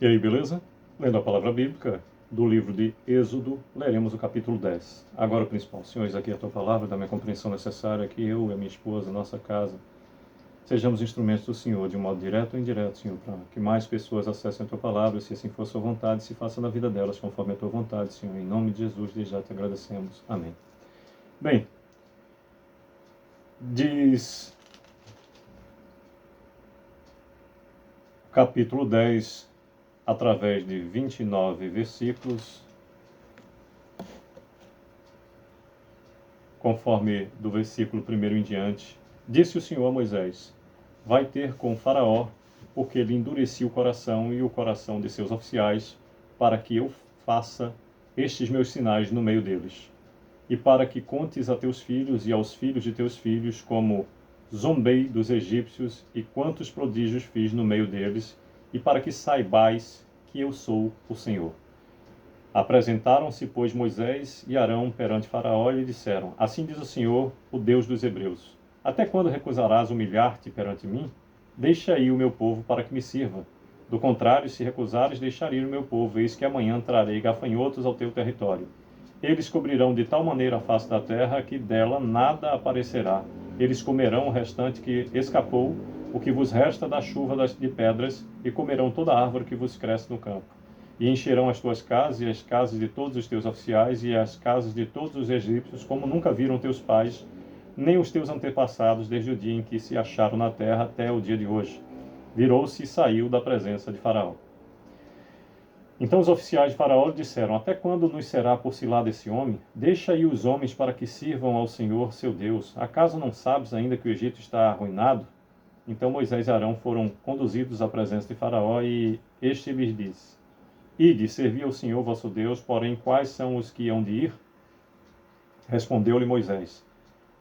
E aí, beleza? Lendo a palavra bíblica do livro de Êxodo, leremos o capítulo 10. Agora o principal. Senhor, eis aqui a tua palavra, da minha compreensão necessária, que eu e a minha esposa, nossa casa, sejamos instrumentos do Senhor, de um modo direto ou indireto, Senhor, para que mais pessoas acessem a tua palavra, se assim for a sua vontade, se faça na vida delas conforme a tua vontade, Senhor. Em nome de Jesus, desde já te agradecemos. Amém. Bem, diz capítulo 10, através de 29 versículos, conforme do versículo 1 em diante. Disse o Senhor a Moisés: vai ter com Faraó, porque ele endurecia o coração e o coração de seus oficiais, para que eu faça estes meus sinais no meio deles, e para que contes a teus filhos e aos filhos de teus filhos como zombei dos egípcios e quantos prodígios fiz no meio deles, e para que saibais que eu sou o Senhor. Apresentaram-se, pois, Moisés e Arão perante Faraó e lhe disseram: assim diz o Senhor, o Deus dos Hebreus: até quando recusarás humilhar-te perante mim? Deixa aí o meu povo para que me sirva. Do contrário, se recusares, deixarei o meu povo, eis que amanhã trarei gafanhotos ao teu território. Eles cobrirão de tal maneira a face da terra que dela nada aparecerá. Eles comerão o restante que escapou, o que vos resta da chuva de pedras, e comerão toda a árvore que vos cresce no campo. E encherão as tuas casas, e as casas de todos os teus oficiais, e as casas de todos os egípcios, como nunca viram teus pais, nem os teus antepassados, desde o dia em que se acharam na terra até o dia de hoje. Virou-se e saiu da presença de Faraó. Então os oficiais de Faraó lhe disseram: até quando nos será por cilada esse homem? Deixa aí os homens para que sirvam ao Senhor, seu Deus. Acaso não sabes ainda que o Egito está arruinado? Então Moisés e Arão foram conduzidos à presença de Faraó, e este lhes disse: ide, servi ao Senhor vosso Deus, porém quais são os que hão de ir? Respondeu-lhe Moisés: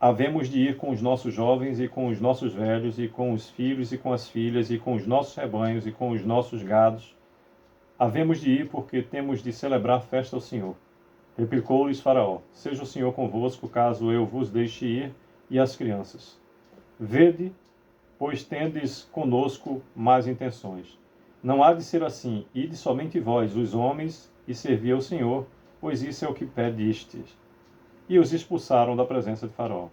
havemos de ir com os nossos jovens e com os nossos velhos, e com os filhos e com as filhas, e com os nossos rebanhos e com os nossos gados. Havemos de ir porque temos de celebrar festa ao Senhor. Replicou-lhes Faraó: seja o Senhor convosco, caso eu vos deixe ir, e as crianças. Vede, pois tendes conosco más intenções. Não há de ser assim, ide somente vós, os homens, e servi ao Senhor, pois isso é o que pedistes. E os expulsaram da presença de Faraó.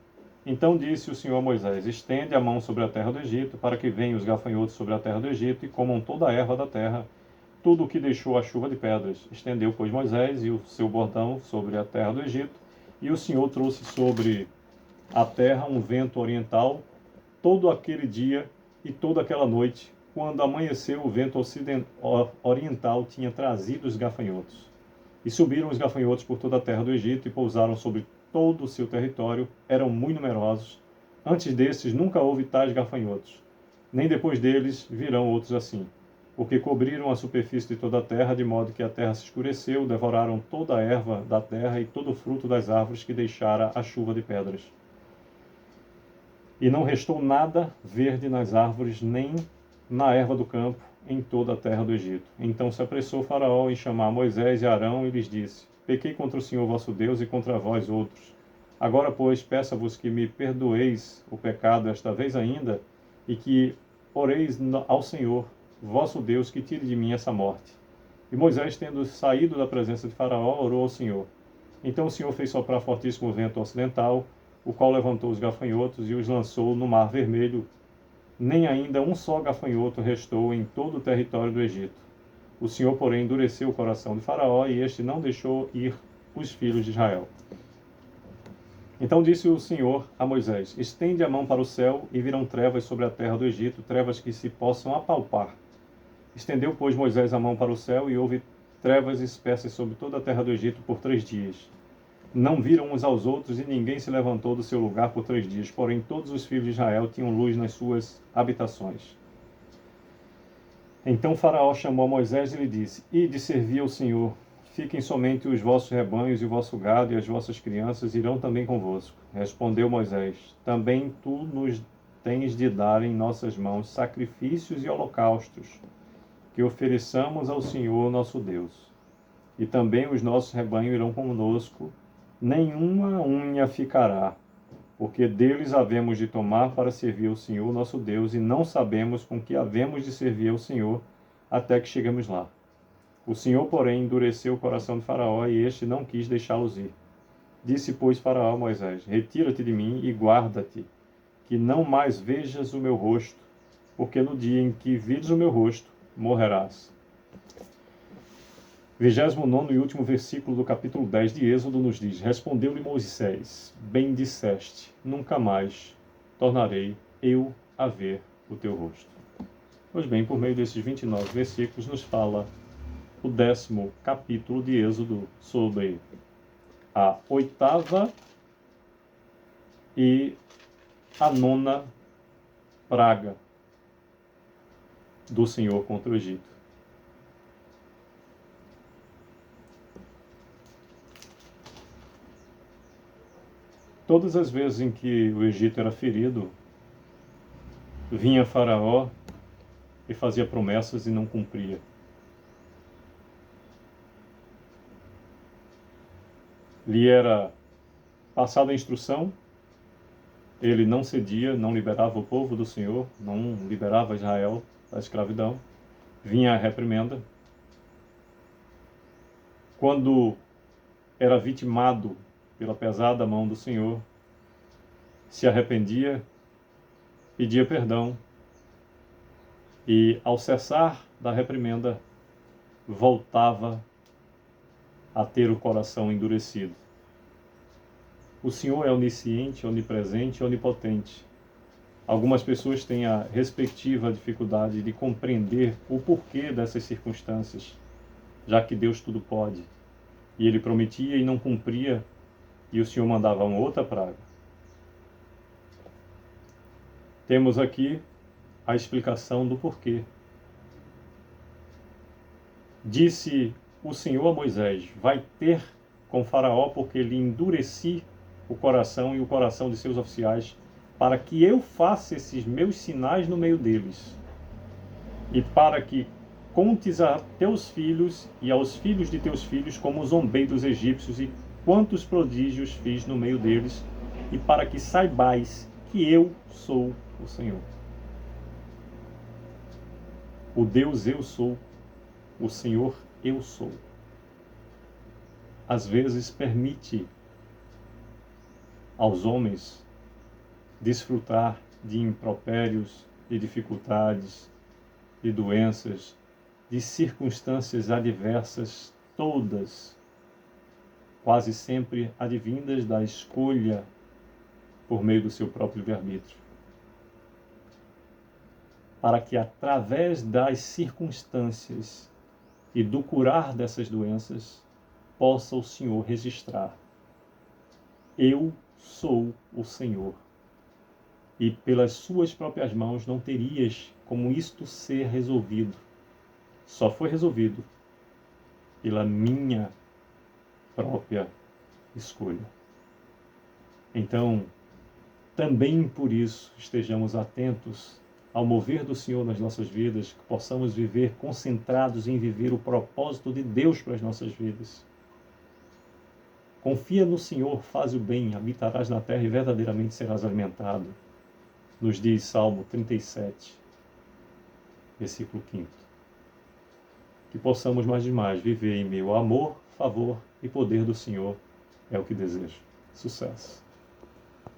Então disse o Senhor a Moisés: estende a mão sobre a terra do Egito, para que venham os gafanhotos sobre a terra do Egito, e comam toda a erva da terra, tudo o que deixou a chuva de pedras. Estendeu, pois, Moisés e o seu bordão sobre a terra do Egito, e o Senhor trouxe sobre a terra um vento oriental, todo aquele dia e toda aquela noite. Quando amanheceu, o vento oriental tinha trazido os gafanhotos. E subiram os gafanhotos por toda a terra do Egito e pousaram sobre todo o seu território. Eram muito numerosos. Antes desses nunca houve tais gafanhotos, nem depois deles virão outros assim. Porque cobriram a superfície de toda a terra, de modo que a terra se escureceu, devoraram toda a erva da terra e todo o fruto das árvores que deixara a chuva de pedras. E não restou nada verde nas árvores, nem na erva do campo, em toda a terra do Egito. Então se apressou Faraó em chamar Moisés e Arão e lhes disse: pequei contra o Senhor vosso Deus e contra vós outros. Agora, pois, peço-vos que me perdoeis o pecado esta vez ainda, e que oreis ao Senhor vosso Deus que tire de mim essa morte. E Moisés, tendo saído da presença de Faraó, orou ao Senhor. Então o Senhor fez soprar fortíssimo vento ocidental, o qual levantou os gafanhotos e os lançou no mar vermelho. Nem ainda um só gafanhoto restou em todo o território do Egito. O Senhor, porém, endureceu o coração de Faraó, e este não deixou ir os filhos de Israel. Então disse o Senhor a Moisés: estende a mão para o céu, e virão trevas sobre a terra do Egito, trevas que se possam apalpar. Estendeu, pois, Moisés a mão para o céu, e houve trevas espessas sobre toda a terra do Egito por 3 dias. Não viram uns aos outros, e ninguém se levantou do seu lugar por 3 dias. Porém, todos os filhos de Israel tinham luz nas suas habitações. Então Faraó chamou a Moisés e lhe disse: ide servir ao Senhor. Fiquem somente os vossos rebanhos e o vosso gado, e as vossas crianças irão também convosco. Respondeu Moisés: também tu nos tens de dar em nossas mãos sacrifícios e holocaustos, que ofereçamos ao Senhor nosso Deus. E também os nossos rebanhos irão conosco, nenhuma unha ficará, porque deles havemos de tomar para servir ao Senhor nosso Deus, e não sabemos com que havemos de servir ao Senhor, até que chegamos lá. O Senhor, porém, endureceu o coração de Faraó, e este não quis deixá-los ir. Disse, pois, Faraó a Moisés: retira-te de mim e guarda-te, que não mais vejas o meu rosto, porque no dia em que vires o meu rosto, morrerás. 29º e último versículo do capítulo 10 de Êxodo nos diz: respondeu-lhe Moisés: bem disseste, nunca mais tornarei eu a ver o teu rosto. Pois bem, por meio desses 29 versículos nos fala o 10º capítulo de Êxodo sobre a 8ª e a 9ª praga do Senhor contra o Egito. Todas as vezes em que o Egito era ferido, vinha Faraó e fazia promessas e não cumpria. Lhe era passada a instrução, ele não cedia, não liberava o povo do Senhor, não liberava Israel da escravidão. Vinha a reprimenda. Quando era vitimado pela pesada mão do Senhor, se arrependia, pedia perdão e, ao cessar da reprimenda, voltava a ter o coração endurecido. O Senhor é onisciente, onipresente e onipotente. Algumas pessoas têm a respectiva dificuldade de compreender o porquê dessas circunstâncias, já que Deus tudo pode. E Ele prometia e não cumpria, e o Senhor mandava uma outra praga. Temos aqui a explicação do porquê. Disse o Senhor a Moisés: vai ter com Faraó, porque lhe endureci o coração e o coração de seus oficiais, para que eu faça esses meus sinais no meio deles, e para que contes a teus filhos e aos filhos de teus filhos como zombei dos egípcios e quantos prodígios fiz no meio deles, e para que saibais que eu sou o Senhor. O Deus eu sou, o Senhor eu sou. Às vezes permite aos homens desfrutar de impropérios, de dificuldades, de doenças, de circunstâncias adversas, todas quase sempre advindas da escolha por meio do seu próprio livre-arbítrio, para que através das circunstâncias e do curar dessas doenças possa o Senhor registrar: eu sou o Senhor. E pelas suas próprias mãos não terias como isto ser resolvido. Só foi resolvido pela minha própria escolha. Então, também por isso, estejamos atentos ao mover do Senhor nas nossas vidas, que possamos viver concentrados em viver o propósito de Deus para as nossas vidas. Confia no Senhor, faz o bem, habitarás na terra e verdadeiramente serás alimentado. Nos diz Salmo 37, versículo 5. Que possamos mais e mais viver em meio ao amor, favor e poder do Senhor, é o que desejo. Sucesso!